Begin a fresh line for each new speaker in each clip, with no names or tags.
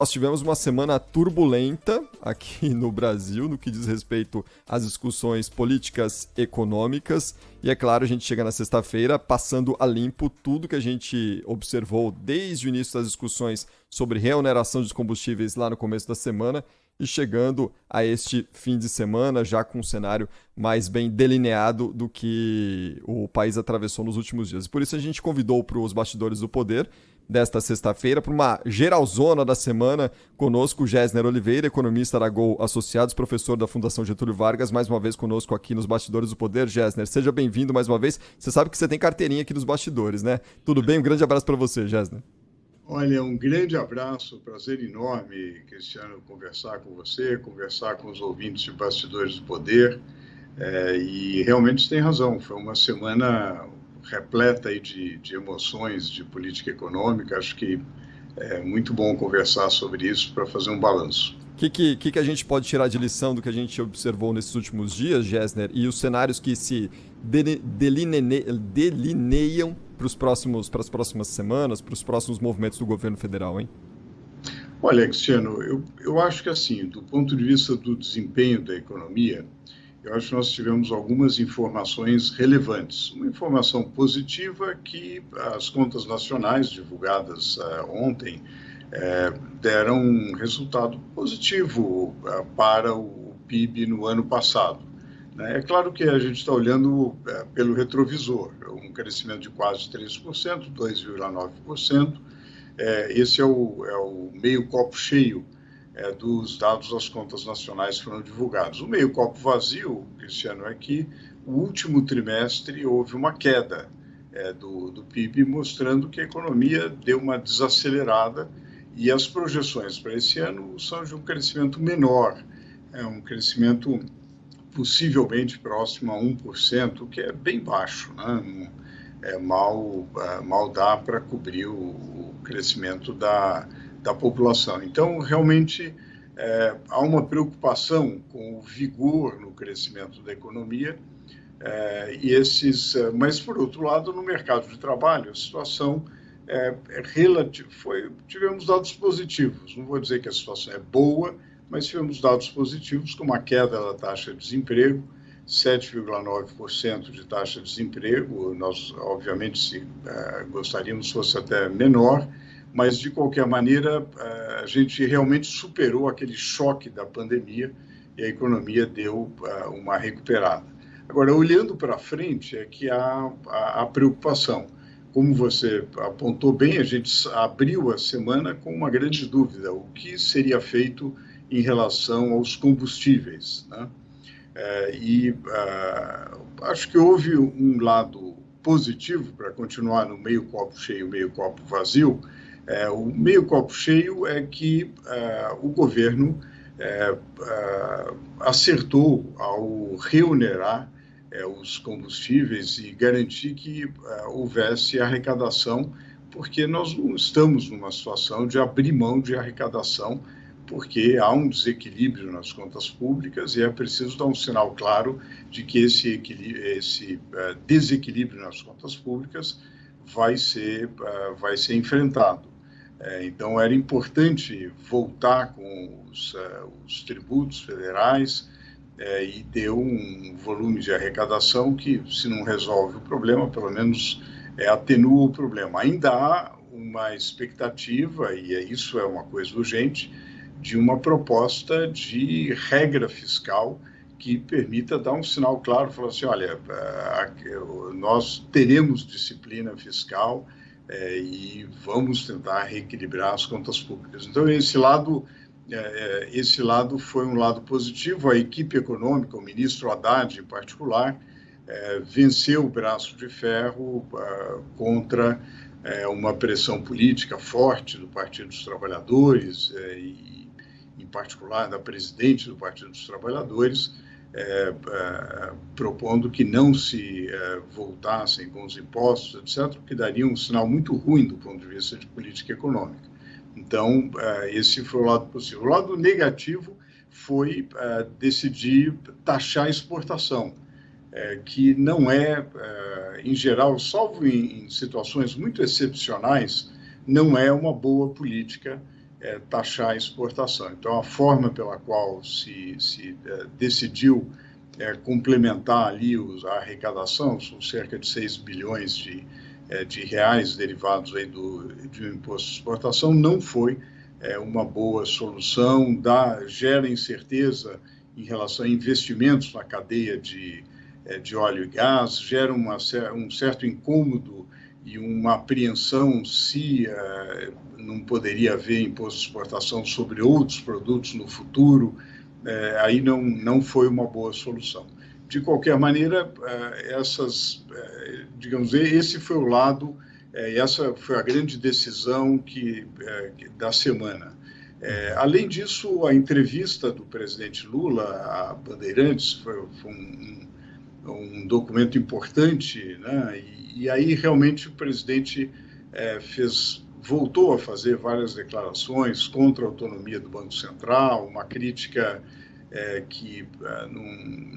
Nós tivemos uma semana turbulenta aqui no Brasil no que diz respeito às discussões políticas econômicas. E é claro, a gente chega na sexta-feira passando a limpo tudo que a gente observou desde o início das discussões sobre reoneração dos combustíveis lá no começo da semana e chegando a este fim de semana já com um cenário mais bem delineado do que o país atravessou nos últimos dias. Por isso a gente convidou para os bastidores do poder desta sexta-feira, para uma geralzona da semana, conosco Gessner Oliveira, economista da Gol Associados, professor da Fundação Getúlio Vargas, mais uma vez conosco aqui nos Bastidores do Poder. Gessner, seja bem-vindo mais uma vez. Você sabe que você tem carteirinha aqui nos bastidores, né? Tudo bem? Um grande abraço para você, Gessner.
Olha, um grande abraço, prazer enorme, Cristiano, conversar com você, conversar com os ouvintes de Bastidores do Poder. E realmente você tem razão, foi uma semana repleta aí de emoções, de política econômica. Acho que é muito bom conversar sobre isso para fazer um balanço.
O que a gente pode tirar de lição do que a gente observou nesses últimos dias, Gessner, e os cenários que se delineiam para as próximas semanas, para os próximos movimentos do governo federal, hein?
Olha, Cristiano, eu acho que assim, do ponto de vista do desempenho da economia, eu acho que nós tivemos algumas informações relevantes. Uma informação positiva que as contas nacionais divulgadas ontem deram um resultado positivo para o PIB no ano passado. É claro que a gente está olhando pelo retrovisor, um crescimento de quase 3%, 2,9%. Esse é o meio copo cheio dos dados das contas nacionais que foram divulgados. O meio copo vazio, Cristiano, é que o último trimestre houve uma queda do PIB, mostrando que a economia deu uma desacelerada e as projeções para esse ano são de um crescimento menor, um crescimento possivelmente próximo a 1%, que é bem baixo, né? Mal dá para cobrir o crescimento da população. Então, realmente, há uma preocupação com o vigor no crescimento da economia, mas, por outro lado, no mercado de trabalho, a situação tivemos dados positivos. Não vou dizer que a situação é boa, mas tivemos dados positivos, como a queda da taxa de desemprego, 7,9% de taxa de desemprego. Nós, obviamente, gostaríamos que fosse até menor, mas, de qualquer maneira, a gente realmente superou aquele choque da pandemia e a economia deu uma recuperada. Agora, olhando para frente, é que há a preocupação. Como você apontou bem, a gente abriu a semana com uma grande dúvida: o que seria feito em relação aos combustíveis, né? Acho que houve um lado positivo, para continuar no meio copo cheio, meio copo vazio. O meio copo cheio é que o governo acertou ao reonerar os combustíveis e garantir que houvesse arrecadação, porque nós não estamos numa situação de abrir mão de arrecadação, porque há um desequilíbrio nas contas públicas e é preciso dar um sinal claro de que esse desequilíbrio nas contas públicas vai ser enfrentado. Então, era importante voltar com os tributos federais e ter um volume de arrecadação que, se não resolve o problema, pelo menos atenua o problema. Ainda há uma expectativa, e isso é uma coisa urgente, de uma proposta de regra fiscal que permita dar um sinal claro, falar assim: olha, nós teremos disciplina fiscal e vamos tentar reequilibrar as contas públicas. Então, esse lado foi um lado positivo. A equipe econômica, o ministro Haddad em particular, venceu o braço de ferro contra uma pressão política forte do Partido dos Trabalhadores e, em particular, da presidente do Partido dos Trabalhadores, propondo que não se voltassem com os impostos, etc., que daria um sinal muito ruim do ponto de vista de política econômica. Então, esse foi o lado positivo. O lado negativo foi decidir taxar a exportação, que não em geral, salvo em situações muito excepcionais, não é uma boa política taxar a exportação. Então, a forma pela qual se decidiu complementar ali a arrecadação, são cerca de 6 bilhões de reais derivados aí de um imposto de exportação, não foi uma boa solução, gera incerteza em relação a investimentos na cadeia de óleo e gás, gera um certo incômodo e uma apreensão se não poderia haver imposto de exportação sobre outros produtos no futuro, aí não foi uma boa solução. De qualquer maneira, digamos, esse foi o lado, essa foi a grande decisão da semana. Além disso, a entrevista do presidente Lula a Bandeirantes foi um documento importante, né? E aí realmente o presidente voltou a fazer várias declarações contra a autonomia do Banco Central, uma crítica que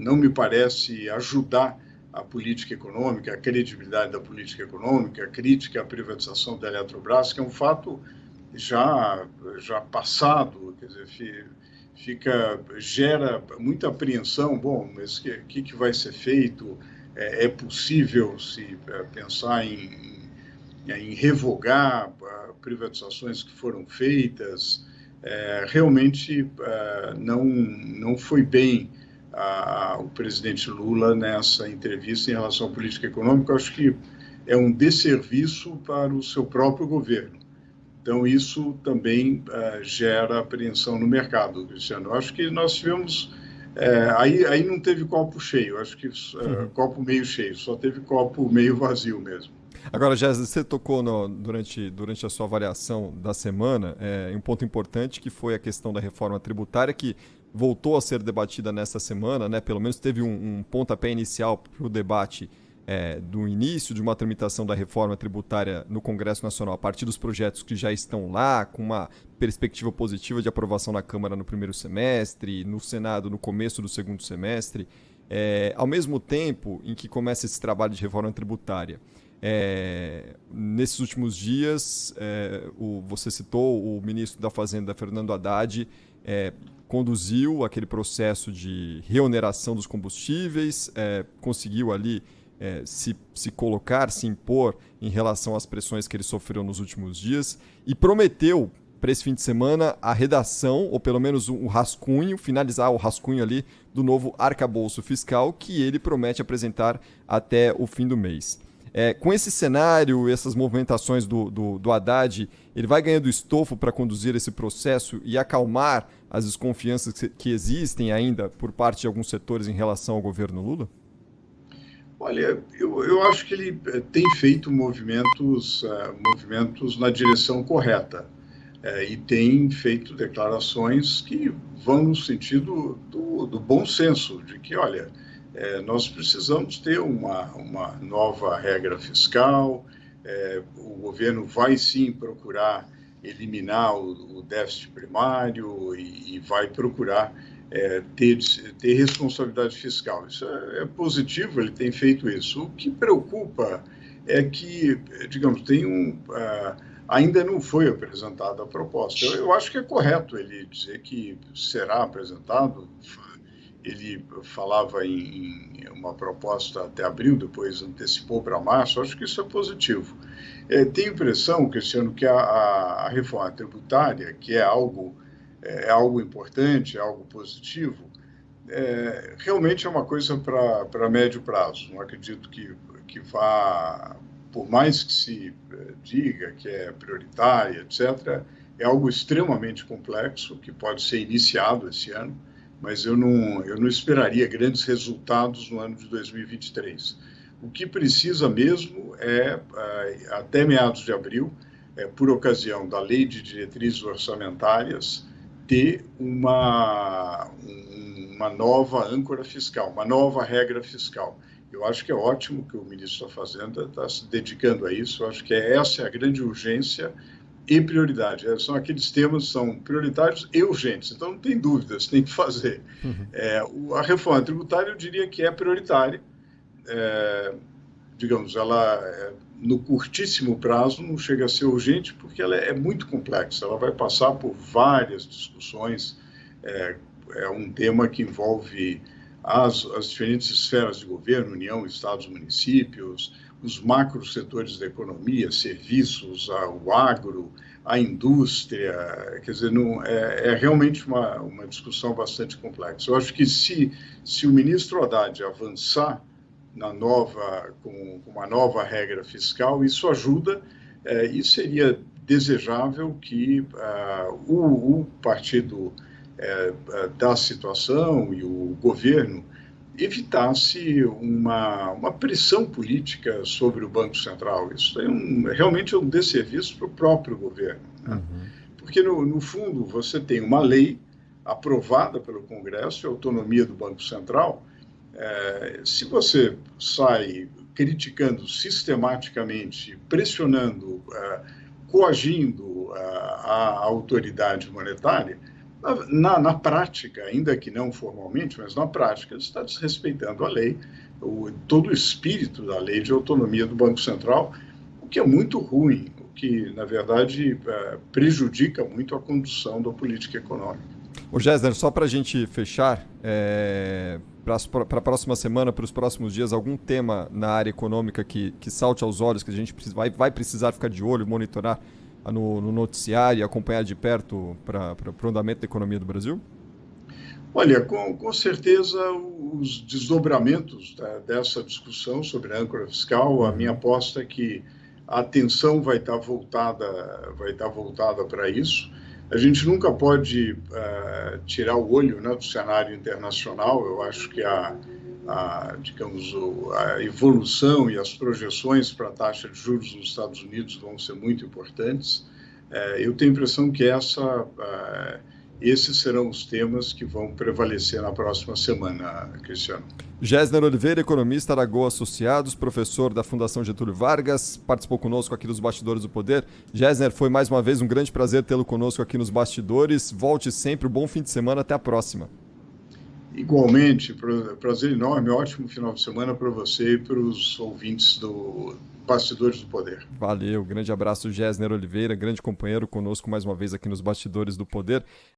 não me parece ajudar a política econômica, a credibilidade da política econômica, a crítica à privatização da Eletrobras, que é um fato já passado, quer dizer, gera muita apreensão. Bom, mas o que vai ser feito? É possível se pensar em revogar privatizações que foram feitas? Realmente não foi bem o presidente Lula nessa entrevista em relação à política econômica. Eu acho que é um desserviço para o seu próprio governo. Então, isso também gera apreensão no mercado, Cristiano. Eu acho que nós tivemos... aí não teve copo cheio, eu acho que copo meio cheio, só teve copo meio vazio mesmo.
Agora, Jéssica, você tocou durante a sua avaliação da semana em um ponto importante, que foi a questão da reforma tributária, que voltou a ser debatida nesta semana, né? Pelo menos teve um pontapé inicial para o debate do início de uma tramitação da reforma tributária no Congresso Nacional, a partir dos projetos que já estão lá, com uma perspectiva positiva de aprovação na Câmara no primeiro semestre, no Senado no começo do segundo semestre, ao mesmo tempo em que começa esse trabalho de reforma tributária. Nesses últimos dias, você citou o ministro da Fazenda, Fernando Haddad, conduziu aquele processo de reoneração dos combustíveis, conseguiu ali se colocar, se impor em relação às pressões que ele sofreu nos últimos dias e prometeu para esse fim de semana a redação, ou pelo menos um rascunho, finalizar o rascunho ali do novo arcabouço fiscal que ele promete apresentar até o fim do mês. Com esse cenário, essas movimentações do Haddad, ele vai ganhando estofo para conduzir esse processo e acalmar as desconfianças que existem ainda por parte de alguns setores em relação ao governo Lula?
Olha, eu acho que ele tem feito movimentos na direção correta e tem feito declarações que vão no sentido do bom senso, de que, olha, nós precisamos ter uma nova regra fiscal, o governo vai sim procurar eliminar o déficit primário e vai procurar ter responsabilidade fiscal. Isso é positivo, ele tem feito isso. O que preocupa é que, digamos, ainda não foi apresentada a proposta. Eu acho que é correto ele dizer que será apresentado. Ele falava em uma proposta até abril, depois antecipou para março. Eu acho que isso é positivo. Tenho a impressão, Cristiano, que a reforma tributária, que é algo importante, é algo positivo, realmente é uma coisa para médio prazo. Não acredito que vá, por mais que se diga que é prioritária, etc., é algo extremamente complexo, que pode ser iniciado esse ano, mas eu não esperaria grandes resultados no ano de 2023. O que precisa mesmo até meados de abril, por ocasião da Lei de Diretrizes Orçamentárias, ter uma nova âncora fiscal, uma nova regra fiscal. Eu acho que é ótimo que o ministro da Fazenda está se dedicando a isso. Eu acho que essa é a grande urgência e prioridade. São aqueles temas que são prioritários e urgentes. Então, não tem dúvidas, tem que fazer. A reforma tributária, eu diria que é prioritária. Digamos, ela no curtíssimo prazo, não chega a ser urgente, porque ela é muito complexa, ela vai passar por várias discussões, é um tema que envolve as diferentes esferas de governo, União, Estados, municípios, os macro setores da economia, serviços, o agro, a indústria, quer dizer, não, é realmente uma discussão bastante complexa. Eu acho que se o ministro Haddad avançar com uma nova regra fiscal, isso ajuda e seria desejável que o partido da situação e o governo evitasse uma pressão política sobre o Banco Central. Isso realmente é um desserviço para o próprio governo, né?
Uhum.
Porque, no fundo, você tem uma lei aprovada pelo Congresso, a autonomia do Banco Central. Se você sai criticando sistematicamente, pressionando, coagindo a autoridade monetária, na prática, ainda que não formalmente, mas na prática, você está desrespeitando a lei, todo o espírito da lei de autonomia do Banco Central, o que é muito ruim, o que, na verdade, prejudica muito a condução da política econômica.
Ô Gessner, só para a gente fechar, para a próxima semana, para os próximos dias, algum tema na área econômica que salte aos olhos, que a gente vai precisar ficar de olho, monitorar no noticiário e acompanhar de perto para o andamento da economia do Brasil?
Olha, com certeza os desdobramentos dessa discussão sobre a âncora fiscal, a minha aposta é que a atenção vai estar voltada para isso. A gente nunca pode tirar o olho, né, do cenário internacional. Eu acho que digamos, a evolução e as projeções para a taxa de juros nos Estados Unidos vão ser muito importantes. Eu tenho a impressão que esses serão os temas que vão prevalecer na próxima semana, Cristiano.
Gessner Oliveira, economista, Aragô Associados, professor da Fundação Getúlio Vargas, participou conosco aqui dos Bastidores do Poder. Gessner, foi mais uma vez um grande prazer tê-lo conosco aqui nos Bastidores. Volte sempre, um bom fim de semana, até a próxima.
Igualmente, prazer enorme, ótimo final de semana para você e para os ouvintes do Bastidores do Poder.
Valeu, grande abraço, Gessner Oliveira, grande companheiro conosco mais uma vez aqui nos Bastidores do Poder.